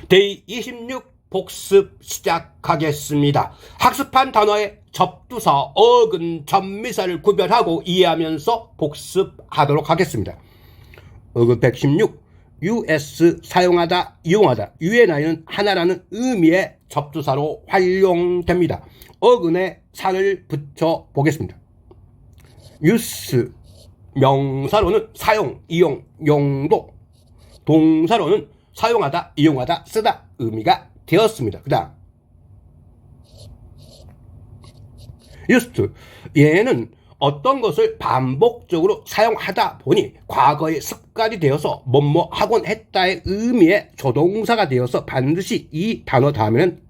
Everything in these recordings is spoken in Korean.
데이 26 복습 시작하겠습니다. 학습한 단어의 접두사, 어근, 전미사를 구별하고 이해하면서 복습하도록 하겠습니다. 어근 116, US 사용하다, 이용하다. UNI는 하나라는 의미의 접두사로 활용됩니다. 어근에 사를 붙여 보겠습니다. use 명사로는 사용, 이용, 용도. 동사로는 사용하다, 이용하다, 쓰다 의미가 되었습니다. 그 다음 used, 얘는 어떤 것을 반복적으로 사용하다 보니 과거의 습관이 되어서 뭐뭐 하곤 했다의 의미의 조동사가 되어서 반드시 이 단어 다음에는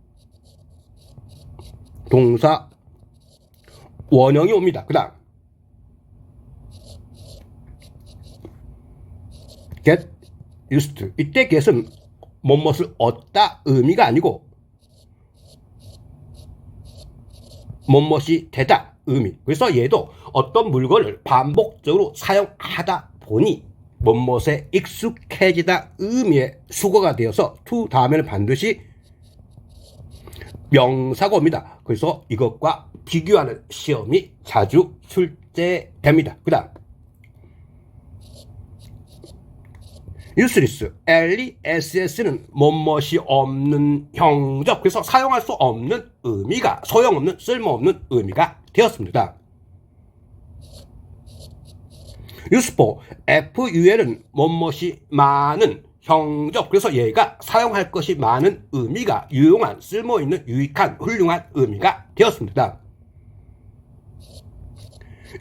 동사 원형이 옵니다. 그 다음 get used, 이때 get은 뭐뭇을 얻다 의미가 아니고 뭐뭇이 되다 의미. 그래서 얘도 어떤 물건을 반복적으로 사용하다 보니 뭐뭇에 익숙해지다 의미의 수거가 되어서 to 다음에는 반드시 명사가 옵니다. 그래서 이것과 비교하는 시험이 자주 출제됩니다. 그 다음 useless, LESS는 뭐뭇이 없는 형적, 그래서 사용할 수 없는 의미가, 소용없는, 쓸모없는 의미가 되었습니다. useful, FUL은 뭐뭇이 많은 형적, 그래서 얘가 사용할 것이 많은 의미가, 유용한, 쓸모있는, 유익한, 훌륭한 의미가 되었습니다.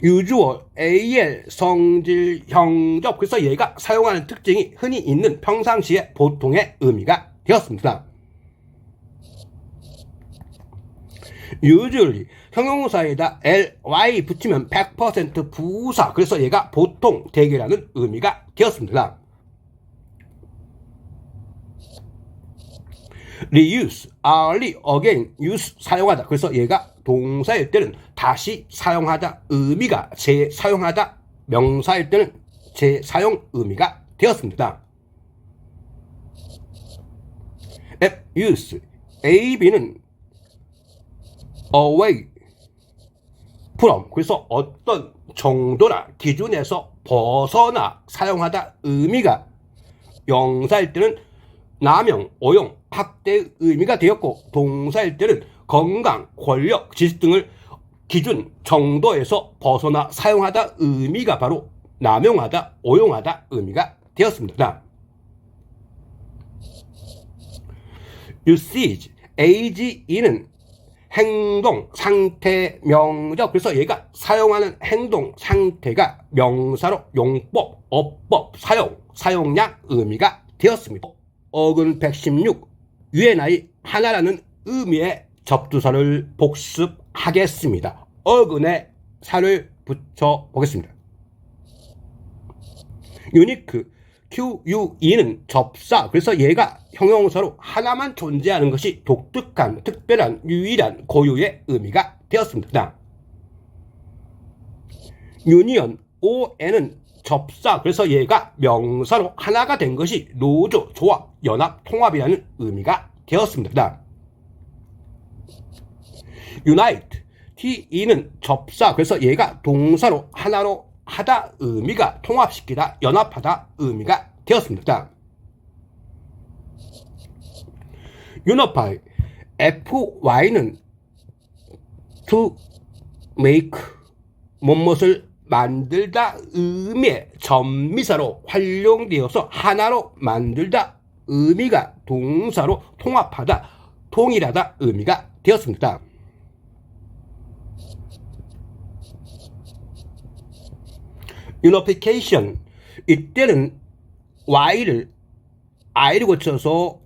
usual, AL 성질 형적, 그래서 얘가 사용하는 특징이 흔히 있는 평상시의 보통의 의미가 되었습니다. usually, 형용사에다 ly 붙이면 100% 부사, 그래서 얘가 보통, 대개라는 의미가 되었습니다. reuse, again, use, 사용하다, 그래서 얘가 동사일 때는 다시 사용하다 의미가, 재사용하다, 명사일 때는 재사용 의미가 되었습니다. abuse, ab는 away from, 그래서 어떤 정도나 기준에서 벗어나 사용하다 의미가, 명사일 때는 남용, 오용, 학대의 의미가 되었고, 동사일 때는 건강, 권력, 지식 등을 기준, 정도에서 벗어나 사용하다 의미가 바로 남용하다, 오용하다 의미가 되었습니다. usage, age는 행동, 상태, 명적, 그래서 얘가 사용하는 행동, 상태가 명사로 용법, 어법, 사용, 사용량 의미가 되었습니다. 어근 116, UNI 하나라는 의미의 접두사를 복습하겠습니다. 어근에 사를 붙여 보겠습니다. unique, QUE는 접사, 그래서 얘가 형용사로 하나만 존재하는 것이 독특한, 특별한, 유일한, 고유의 의미가 되었습니다. union, ON은 접사, 그래서 얘가 명사로 하나가 된 것이 노조, 조합, 연합, 통합이라는 의미가 되었습니다. unite, TE는 접사, 그래서 얘가 동사로 하나로 하다 의미가, 통합시키다, 연합하다 의미가 되었습니다. unify, FY는 to make, 무엇을 만들다 의미의 전미사로 활용되어서 하나로 만들다 의미가, 동사로 통합하다, 통일하다 의미가 되었습니다. unification, 이때는 y를 i를 고쳐서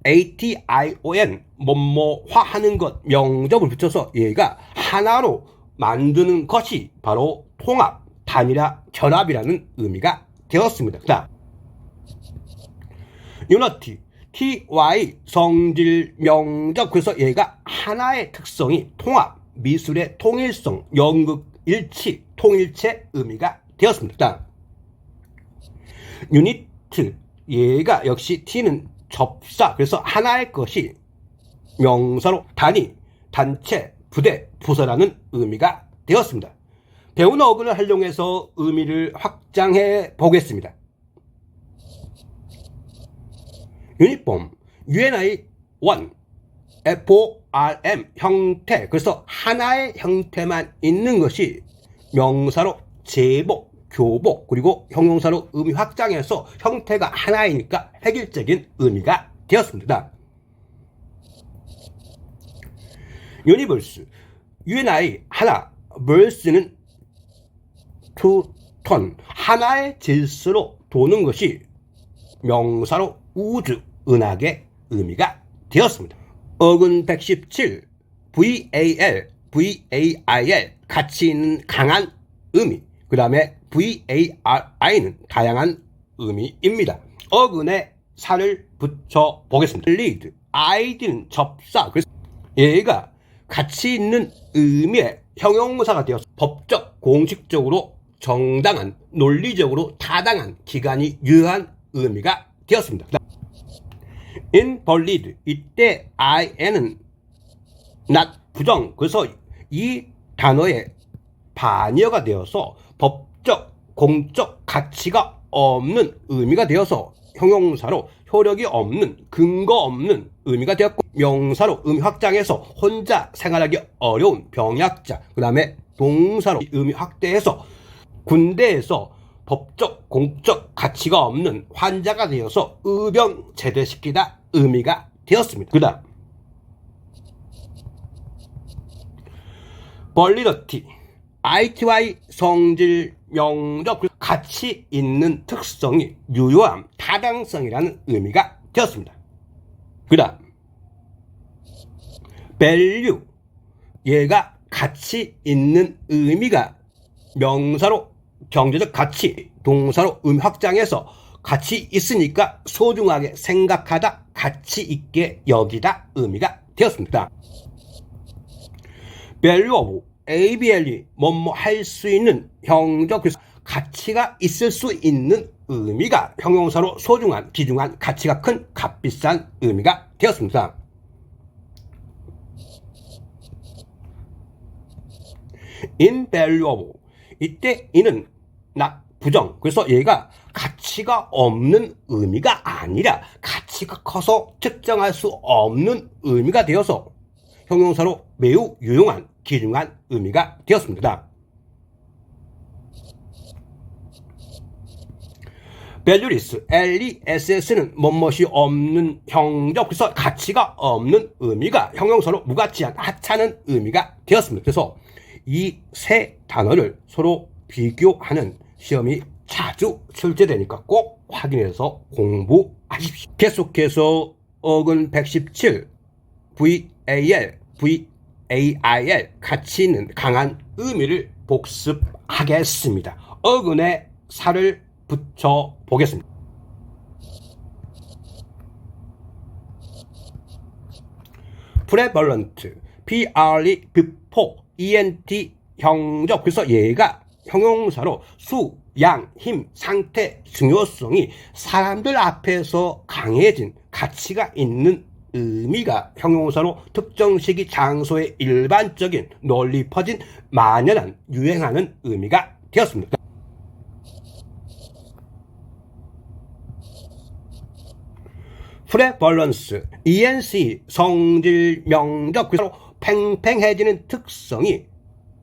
ation, 뭐뭐화하는 것, 명접을 붙여서 얘가 하나로 만드는 것이 바로 통합, 단일화, 결합이라는 의미가 되었습니다. 그다음 unity, ty, 성질, 명적, 그래서 얘가 하나의 특성이 통합, 미술의 통일성, 연극, 일치, 통일체 의미가 되었습니다. 유니트, 얘가 역시 t는 접사, 그래서 하나의 것이 명사로 단위, 단체, 부대, 부서라는 의미가 되었습니다. 배운 어근을 활용해서 의미를 확장해 보겠습니다. 유니폼, UNI 1, FORM 형태, 그래서 하나의 형태만 있는 것이 명사로 제복, 교복, 그리고 형용사로 의미 확장해서 형태가 하나이니까 획일적인 의미가 되었습니다. 유니버스, UNI 하나, 벌스는 to turn, 하나의 질서로 도는 것이 명사로 우주, 은하계 의미가 되었습니다. 어근 117, VAL, VAIL, 가치 있는 강한 의미, 그 다음에 VARI는 다양한 의미입니다. 어근에 살을 붙여 보겠습니다. lead, id는 접사, 그래서 얘가 가치 있는 의미의 형용사가 되어서 법적, 공식적으로 정당한, 논리적으로 타당한, 기간이 유효한 의미가 되었습니다. invalid, 이때 IN은 not, 부정, 그래서 이 단어의 반의어가 되어서 법적, 공적 가치가 없는 의미가 되어서 형용사로 효력이 없는, 근거 없는 의미가 되었고, 명사로 의미 확장해서 혼자 생활하기 어려운 병약자, 그 다음에 동사로 의미 확대해서 군대에서 법적, 공적 가치가 없는 환자가 되어서 의병 제대시키다 의미가 되었습니다. 그 다음 벌리더티, ITY 성질, 명적, 가치 있는 특성이 유효함, 타당성이라는 의미가 되었습니다. 그 다음 value, 얘가 가치 있는 의미가 명사로 경제적 가치, 동사로 의미 확장해서 가치 있으니까 소중하게 생각하다, 가치 있게 여기다 의미가 되었습니다. valuable, ABL이 뭐뭐 할 수 있는 형적, 그래서 가치가 있을 수 있는 의미가 형용사로 소중한, 귀중한, 가치가 큰, 값비싼 의미가 되었습니다. invaluable, 이때 이는 부정, 그래서 얘가 가치가 없는 의미가 아니라 가치가 커서 측정할 수 없는 의미가 되어서 형용사로 매우 유용한, 귀중한 의미가 되었습니다. valueless, LESS는 뭐뭇이 없는 형적, 그래서 가치가 없는 의미가 형용사로 무가치한, 하찮은 의미가 되었습니다. 그래서 이 세 단어를 서로 비교하는 시험이 자주 출제되니까 꼭 확인해서 공부하십시오. 계속해서 어근 117, VAL, VAIL, 가치 있는 강한 의미를 복습하겠습니다. 어근에 살을 붙여 보겠습니다. prevalent, PRE, before, ENT 형적, 그래서 얘가 형용사로 수, 양, 힘, 상태, 중요성이 사람들 앞에서 강해진, 가치가 있는 의미가 형용사로 특정 시기 장소의 일반적인, 널리 퍼진, 만연한, 유행하는 의미가 되었습니다. prevalence, ENC 성질, 명적, 그래서 팽팽해지는 특성이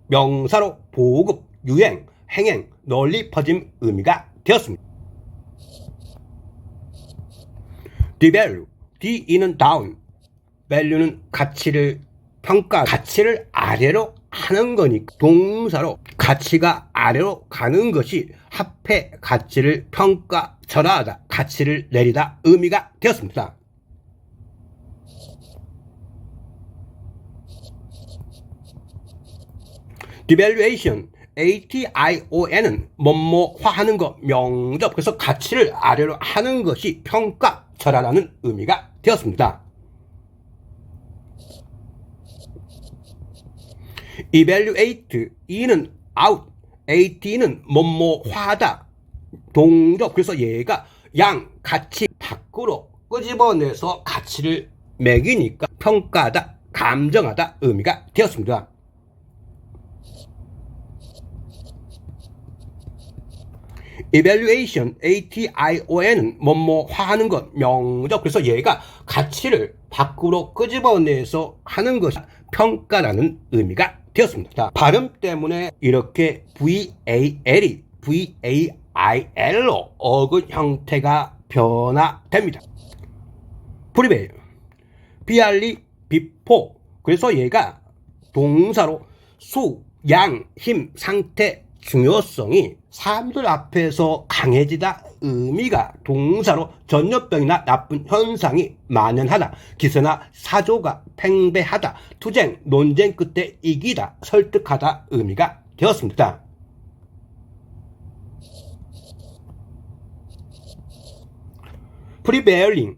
명사로 보급, 유행, 행행, 널리 퍼진 의미가 되었습니다. devalue, D는 down, value는 가치를 평가, 가치를 아래로 하는 거니까 동사로 가치가 아래로 가는 것이 합해 가치를 평가, 절하하다, 가치를 내리다 의미가 되었습니다. devaluation, ATION은 뭐뭐화하는 것, 명적, 그래서 가치를 아래로 하는 것이 평가, 절하라는 의미가 되었습니다. evaluate, E는 out, AT는 뭐뭐화하다, 동적, 그래서 얘가 양, 가치 밖으로 끄집어내서 가치를 매기니까 평가하다, 감정하다 의미가 되었습니다. evaluation, ATION은 뭐뭐화하는 것, 명적. 그래서 얘가 가치를 밖으로 끄집어내서 하는 것이 평가라는 의미가 되었습니다. 자, 발음 때문에 이렇게 VAL이 VAIL로 어근 형태가 변화됩니다. 프리베일, 비알리, 비포. 그래서 얘가 동사로 수, 양, 힘, 상태, 중요성이 사람들 앞에서 강해지다 의미가 동사로 전염병이나 나쁜 현상이 만연하다, 기세나 사조가 팽배하다, 투쟁, 논쟁 끝에 이기다, 설득하다 의미가 되었습니다. 프리베일링,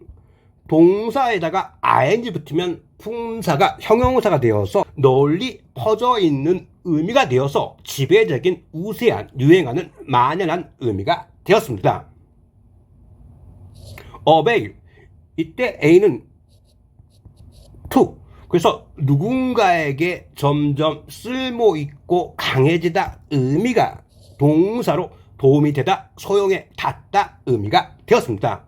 동사에다가 ing 붙으면 품사가 형용사가 되어서 널리 퍼져 있는 의미가 되어서 지배적인, 우세한, 유행하는, 만연한 의미가 되었습니다. avail, 이때 a는 to, 그래서 누군가에게 점점 쓸모있고 강해지다 의미가 동사로 도움이 되다, 소용에 닿다 의미가 되었습니다.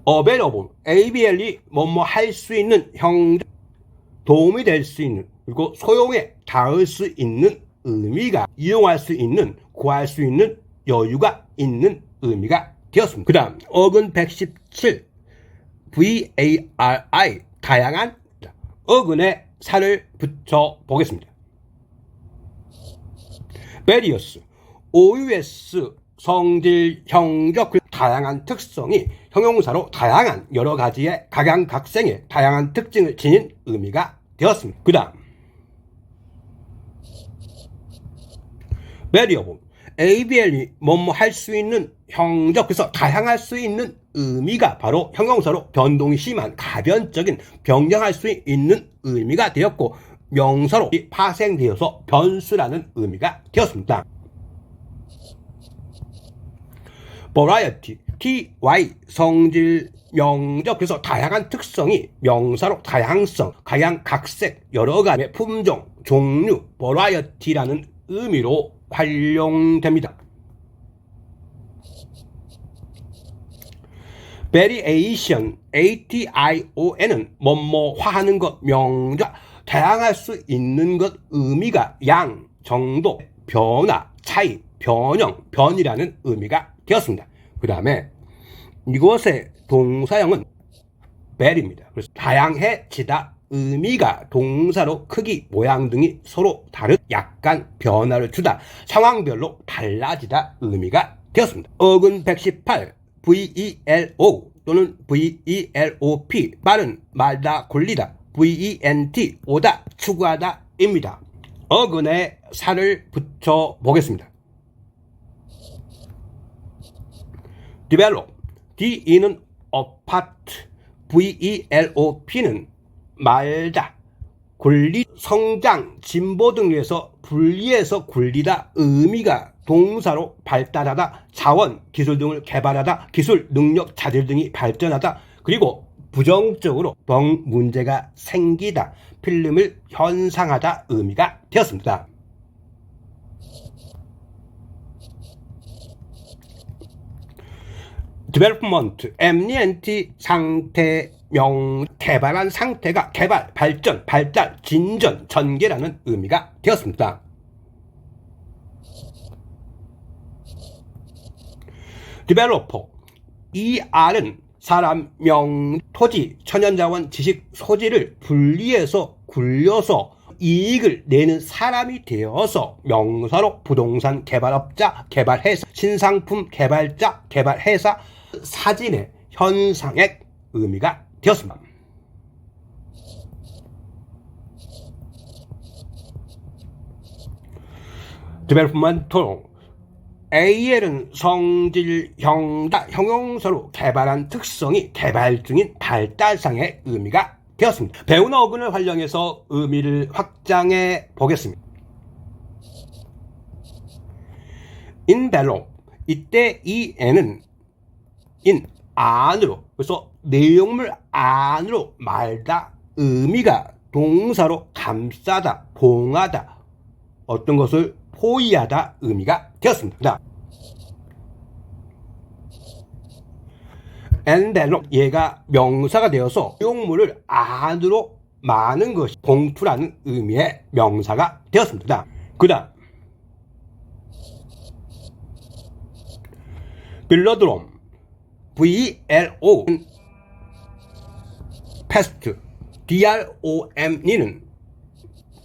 available, ABL이 뭐뭐 할 수 있는, 형적, 도움이 될 수 있는, 그리고 소용에 닿을 수 있는 의미가 이용할 수 있는, 구할 수 있는, 여유가 있는 의미가 되었습니다. 그 다음 어근 117 VARI, 다양한. 어근에 살을 붙여 보겠습니다. various, OUS, 성질, 형적, 다양한 특성이 형용사로 다양한, 여러 가지의 각양각색의 다양한 특징을 지닌 의미가 되었습니다. 그 다음 variable, ABL이 뭐뭐 할 수 있는, 형적, 그래서 다양할 수 있는 의미가 바로 형용사로 변동이 심한, 가변적인, 변경할 수 있는 의미가 되었고, 명사로 파생되어서 변수라는 의미가 되었습니다. variety, TY, 성질, 명적, 그래서 다양한 특성이 명사로 다양성, 각양각색, 여러 가지의 품종, 종류, variety라는 의미로 활용됩니다. variation, ATION은 뭐뭐화하는 것, 명작, 다양할 수 있는 것 의미가 양, 정도, 변화, 차이, 변형, 변이라는 의미가 되었습니다. 그 다음에 이것의 동사형은 vary입니다. 그래서 다양해지다 의미가 동사로 크기, 모양 등이 서로 다른, 약간 변화를 주다, 상황별로 달라지다 의미가 되었습니다. 어근 118 VELO 또는 VELOP, 빠른, 말다, 굴리다, VENT, 오다, 추구하다 입니다. 어근에 살을 붙여 보겠습니다. develop, DE는 apart, VELOP는 말다, 굴리, 성장, 진보 등에서 분리해서 굴리다 의미가 동사로 발달하다, 자원, 기술 등을 개발하다, 기술, 능력, 자질 등이 발전하다, 그리고 부정적으로 문제가 생기다, 필름을 현상하다 의미가 되었습니다. development, MNT, 상태, 개발한 상태가 개발, 발전, 발달, 진전, 전개라는 의미가 되었습니다. developer, ER은 사람, 토지, 천연자원, 지식, 소지를 분리해서 굴려서 이익을 내는 사람이 되어서 명사로 부동산 개발업자, 개발회사, 신상품 개발자, 개발회사, 사진의 현상의 의미가 되었습니다. developmental, AL은 성질, 형용사로 개발한 특성이 개발 중인, 발달상의 의미가 되었습니다. 배운 어근을 활용해서 의미를 확장해 보겠습니다. envelope, 이때 EN은 안으로, 그래서 내용물 안으로 말다 의미가 동사로 감싸다, 봉하다, 어떤 것을 포위하다 의미가 되었습니다. 그다음 and then 얘가 명사가 되어서 내용물을 안으로 마는 것이 봉투라는 의미의 명사가 되었습니다. 그다음 빌로드롬 VLO past DROME는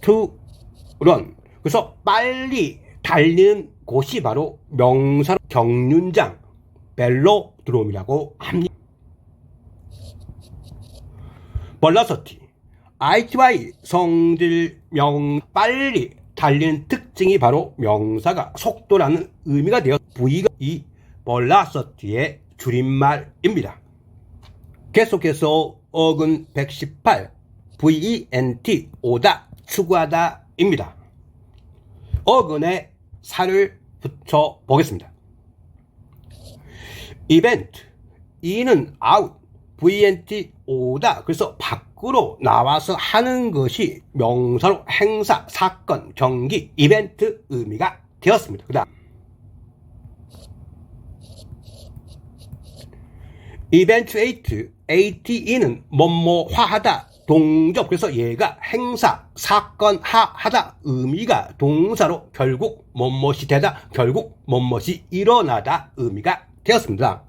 to run, 그래서 빨리 달리는 곳이 바로 명사로 경륜장 벨로드롬이라고 합니다. velocity ITY 성질명 빨리 달리는 특징이 바로 명사가 속도라는 의미가 되어 V가 이 velocity의 줄임말입니다. 계속해서 어근 118 VENT 오다 추구하다 입니다. 어근에 살을 붙여 보겠습니다. 이벤트 이는 아웃 VNT 오다, 그래서 밖으로 나와서 하는 것이 명사로 행사, 사건, 경기, 이벤트 의미가 되었습니다. 그 다음 eventuate ATE는 뭐뭐화하다 동접, 그래서 얘가 행사, 사건, 하다 의미가 동사로 결국 뭐뭇이 되다, 결국 뭐뭇이 일어나다 의미가 되었습니다.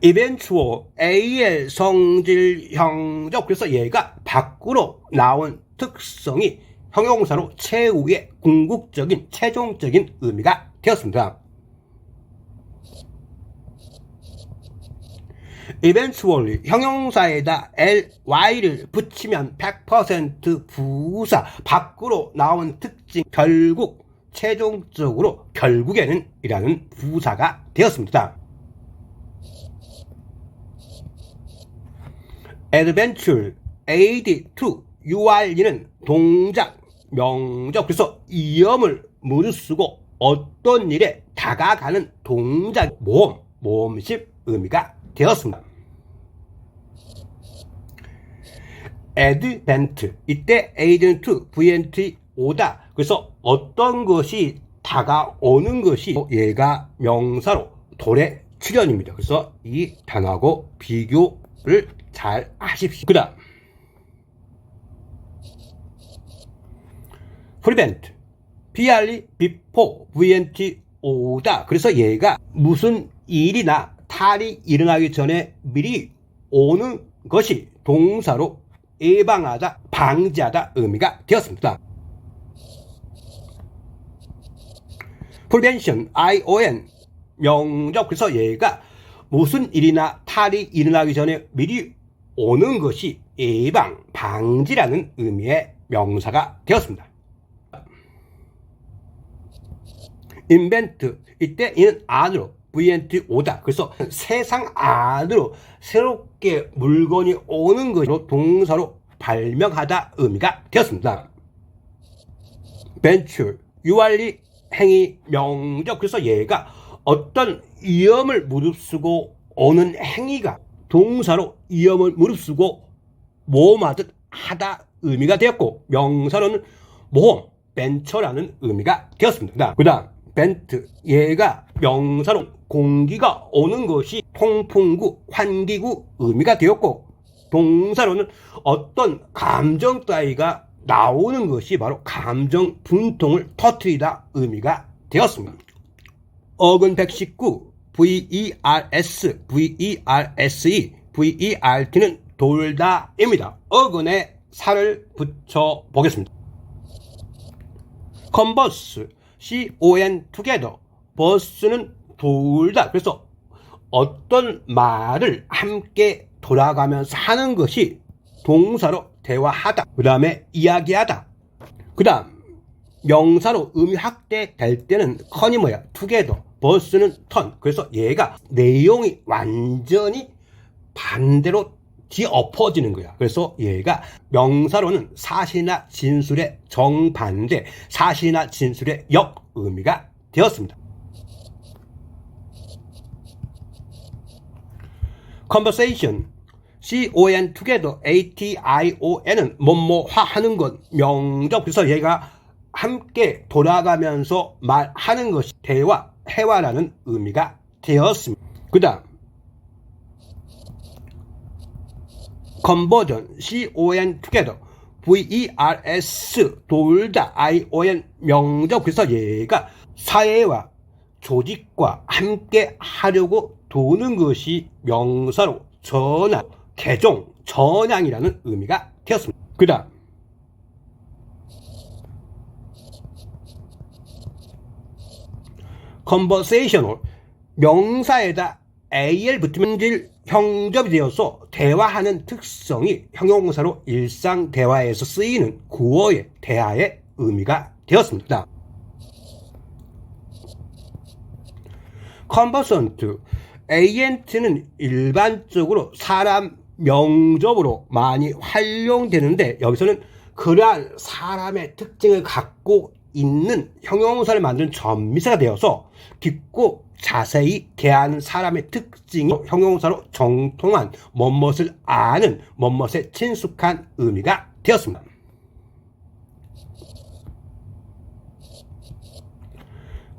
eventual AL 성질 형적, 그래서 얘가 밖으로 나온 특성이 형용사로 최후의 궁극적인 최종적인 의미가 되었습니다. eventually 형용사에다 ly를 붙이면 100% 부사, 밖으로 나온 특징, 결국, 최종적으로, 결국에는 이라는 부사가 되었습니다. adventure aid to ur는 동작, 명적, 그래서 이음을 무르쓰고 어떤 일에 다가가는 동작, 모험식 의미가 되었습니다. advent 이때 aid는 to vnt 오다, 그래서 어떤 것이 다가오는 것이 얘가 명사로 도래 출현입니다. 그래서 이 단어하고 비교를 잘 하십시오. 그 다음 prevent PRE before VNT 오다, 그래서 얘가 무슨 일이나 탈이 일어나기 전에 미리 오는 것이 동사로 예방하다, 방지하다 의미가 되었습니다. prevention ION 명적, 그래서 얘가 무슨 일이나 탈이 일어나기 전에 미리 오는 것이 예방, 방지라는 의미의 명사가 되었습니다. invent 이때 이는 안으로 VNT 오다, 그래서 세상 안으로 새롭게 물건이 오는 것으로 동사로 발명하다 의미가 되었습니다. venture 유알리 행위 명적, 그래서 얘가 어떤 위험을 무릅쓰고 오는 행위가 동사로 위험을 무릅쓰고 모험하듯 하다 의미가 되었고, 명사로는 모험, 벤처라는 의미가 되었습니다. 그 다음 벤트 얘가 명사로 공기가 오는 것이 통풍구, 환기구 의미가 되었고, 동사로는 어떤 감정 따위가 나오는 것이 바로 감정 분통을 터뜨리다 의미가 되었습니다. 어근 119 VERS, VERSE, VERT는 돌다입니다. 어근에 살을 붙여 보겠습니다. converse, CON together, verse는 돌다, 그래서 어떤 말을 함께 돌아가면서 하는 것이 동사로 대화하다, 그 다음에 이야기하다, 그 다음 명사로 의미 확대될 때는 con이 뭐야? together, verse는 turn, 그래서 얘가 내용이 완전히 반대로 뒤엎어지는 거야. 그래서 얘가 명사로는 사실이나 진술의 정반대, 사실이나 진술의 역 의미가 되었습니다. conversation, con together, ation은 뭐뭐화 하는 것, 명적. 그래서 얘가 함께 돌아가면서 말하는 것이 대화, 회화라는 의미가 되었습니다. 그 다음 conversion, con together, vers, 돌다, ion, 명적. 그래서 얘가 사회와 조직과 함께 하려고 도는 것이 명사로 전환, 개종, 전향이라는 의미가 되었습니다. 그 다음 conversational, 명사에다 al 붙으면 형접이 되어서 대화하는 특성이 형용사로 일상 대화에서 쓰이는 구어의 대화의 의미가 되었습니다. conversant, ant는 일반적으로 사람 명접으로 많이 활용되는데 여기서는 그러한 사람의 특징을 갖고 있는 형용사를 만드는 전미사가 되어서 깊고 자세히 대하는 사람의 특징이 형용사로 정통한 뭐뭇을 아는 뭐뭇에 친숙한 의미가 되었습니다.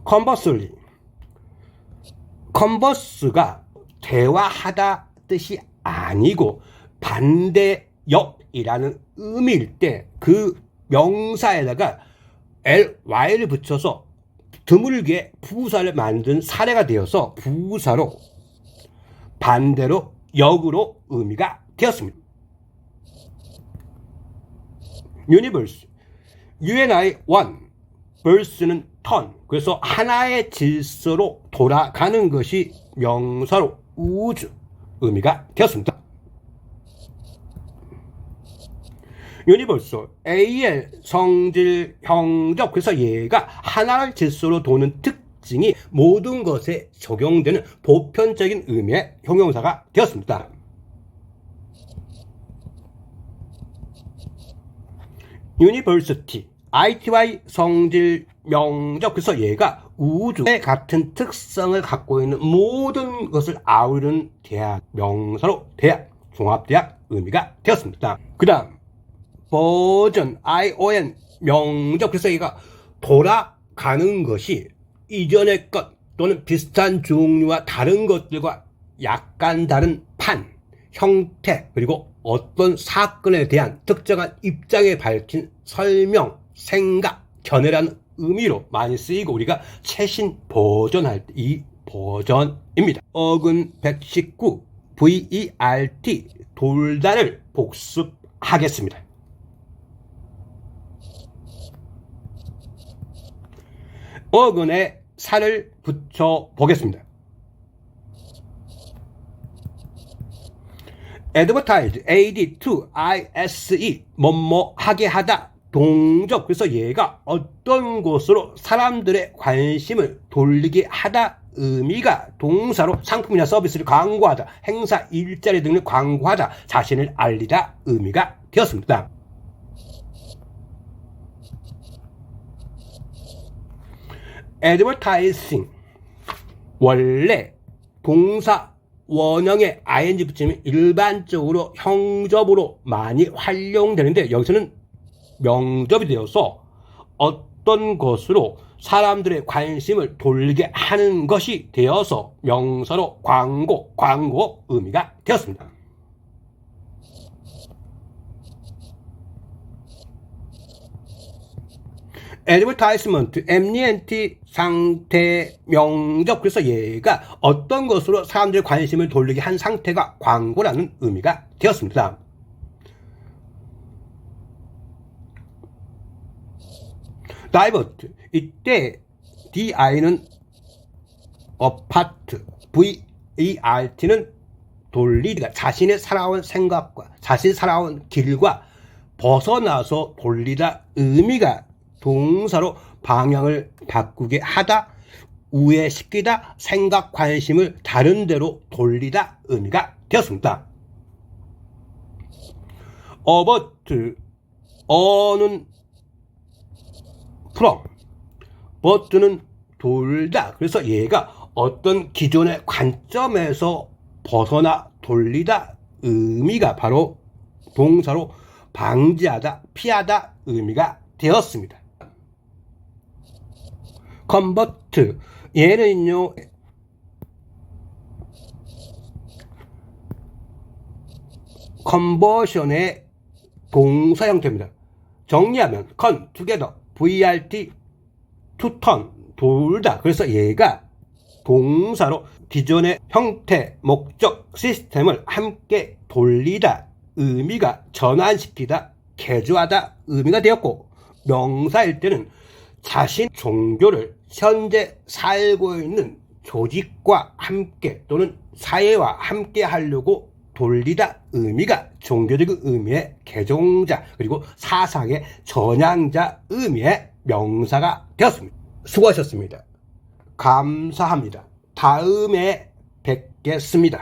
conversely, converse가 대화하다 뜻이 아니고 반대역이라는 의미일 때 그 명사에다가 ly를 붙여서 드물게 부사를 만든 사례가 되어서 부사로 반대로 역으로 의미가 되었습니다. universe, UNI one, verse는 turn, 그래서 하나의 질서로 돌아가는 것이 명사로 우주 의미가 되었습니다. universal, AL, 성질, 형적. 그래서 얘가 하나의 질서로 도는 특징이 모든 것에 적용되는 보편적인 의미의 형용사가 되었습니다. university, ITY, 성질, 명적. 그래서 얘가 우주에 같은 특성을 갖고 있는 모든 것을 아우르는 대학, 명사로 대학, 종합대학 의미가 되었습니다. 그 다음 버전, ion, 명적. 그래서 얘가 돌아가는 것이 이전의 것 또는 비슷한 종류와 다른 것들과 약간 다른 판, 형태, 그리고 어떤 사건에 대한 특정한 입장에 밝힌 설명, 생각, 견해라는 의미로 많이 쓰이고 우리가 최신 버전할 때 이 버전입니다. 어근 119, VERT, 돌다를 복습하겠습니다. 어근에 살을 붙여 보겠습니다. advertise, AD2ISE, 뭐뭐 하게 하다, 동적. 그래서 얘가 어떤 것으로 사람들의 관심을 돌리게 하다 의미가 동사로 상품이나 서비스를 광고하다, 행사, 일자리 등을 광고하다, 자신을 알리다 의미가 되었습니다. advertising, 원래 동사 원형에 ing 붙이면 일반적으로 형접으로 많이 활용되는데 여기서는 명접이 되어서 어떤 것으로 사람들의 관심을 돌리게 하는 것이 되어서 명사로 광고 의미가 되었습니다. advertisement, MNT, 상태, 명적. 그래서 얘가 어떤 것으로 사람들의 관심을 돌리게 한 상태가 광고라는 의미가 되었습니다. divert, 이때 DI는 apart, VERT는 돌리다, 자신의 살아온 생각과 자신이 살아온 길과 벗어나서 돌리다 의미가 동사로 방향을 바꾸게 하다, 우회시키다, 생각, 관심을 다른 데로 돌리다 의미가 되었습니다. avert, 어는 from, but는 돌다. 그래서 얘가 어떤 기존의 관점에서 벗어나 돌리다 의미가 바로 동사로 방지하다, 피하다 의미가 되었습니다. convert, 얘는요 컨버션의 동사 형태입니다. 정리하면 con, together, vrt, to turn, 돌다. 그래서 얘가 동사로 기존의 형태, 목적, 시스템을 함께 돌리다 의미가 전환시키다, 개조하다 의미가 되었고, 명사일 때는 자신 종교를 현재 살고 있는 조직과 함께 또는 사회와 함께 하려고 돌리다 의미가 종교적 의미의 개종자 그리고 사상의 전향자 의미의 명사가 되었습니다. 수고하셨습니다. 감사합니다. 다음에 뵙겠습니다.